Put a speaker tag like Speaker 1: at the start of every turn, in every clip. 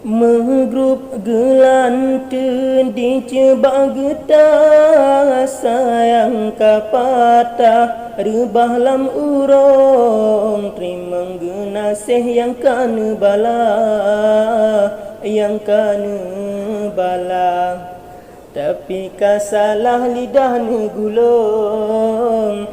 Speaker 1: Menggrup gelantun dicebak getah sayang kapatah rebah lam urong terima genasih yang kana bala tapi kasalah lidah ne gulung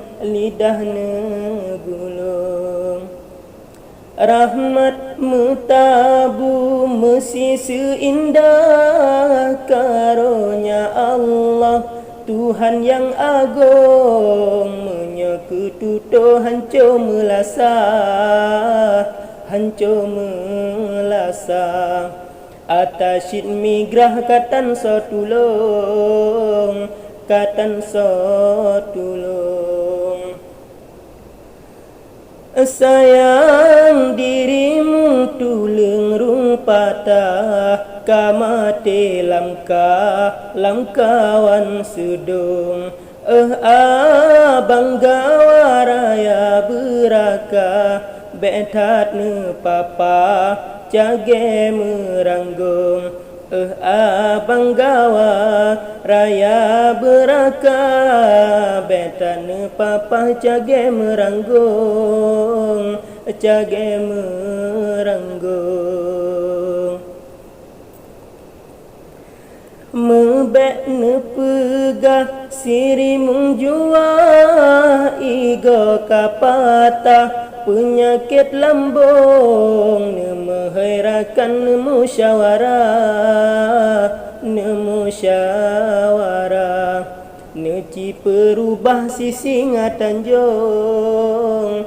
Speaker 1: rahmat mutabu mesi seindah karunia Allah Tuhan yang agung menyekutu hancur melasa atasid migrah katan so tulung sayang dirimu tulung rumpata kamate lamkawan sudung abang gawaraya beraka betat ne papa jage meranggung abang gawa raya beraka betan papa jage meranggung mebek ne pegah siri menjua igo kapata penyakit lambung ne mengherakan ne musyawarah neci perubah sisinga tanjung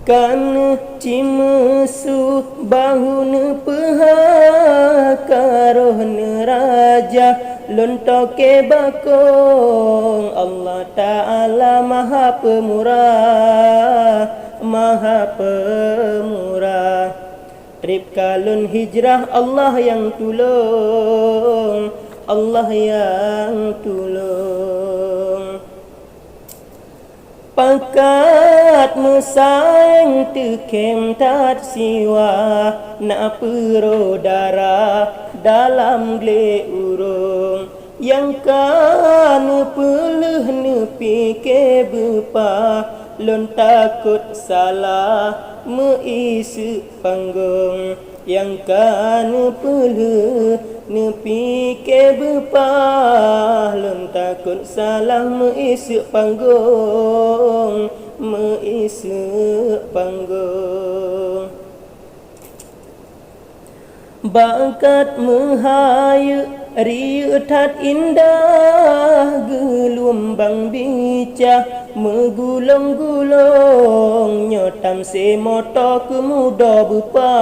Speaker 1: kan cimesu bahu ne peha karoh ne raja lontoke bakong Allah Ta'ala maha pemurah trip kalun hijrah Allah yang tulung pakat mesaing tekem tat siwa nak perodara dalam gle urung yang kan peleh nepi ke bepa lon takut salah meisi panggung yang kan peleh nepi ke bepa lon takut salah meisi panggung bakat menghaya riu tat indah gelombang bica megulung-gulung nyotam se moto kemuda bepa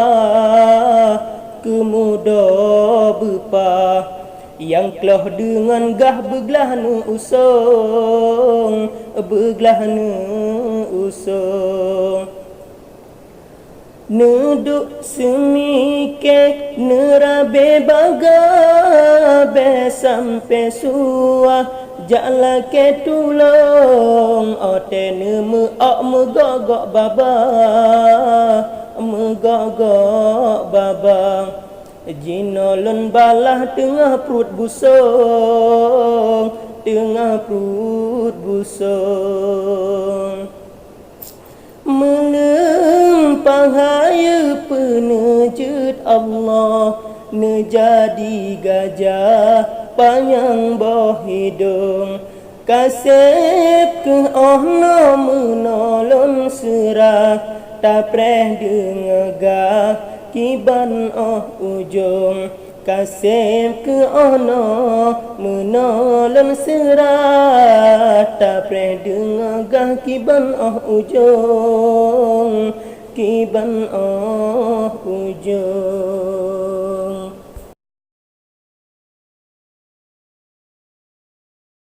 Speaker 1: yang kelah dengan gah beglah nu usung nuduk semike nerabe baga be sampai suah jala ke tulung ote ne megogok baba jinolon balah tengah perut busung melempang haya penejut Allah nejadi gajah panjang bawah hidung kasep ke ohno menolong serah tapreh dengegah kiban ujung kasep ke ono menolong serah tapreh dengegah kiban ujung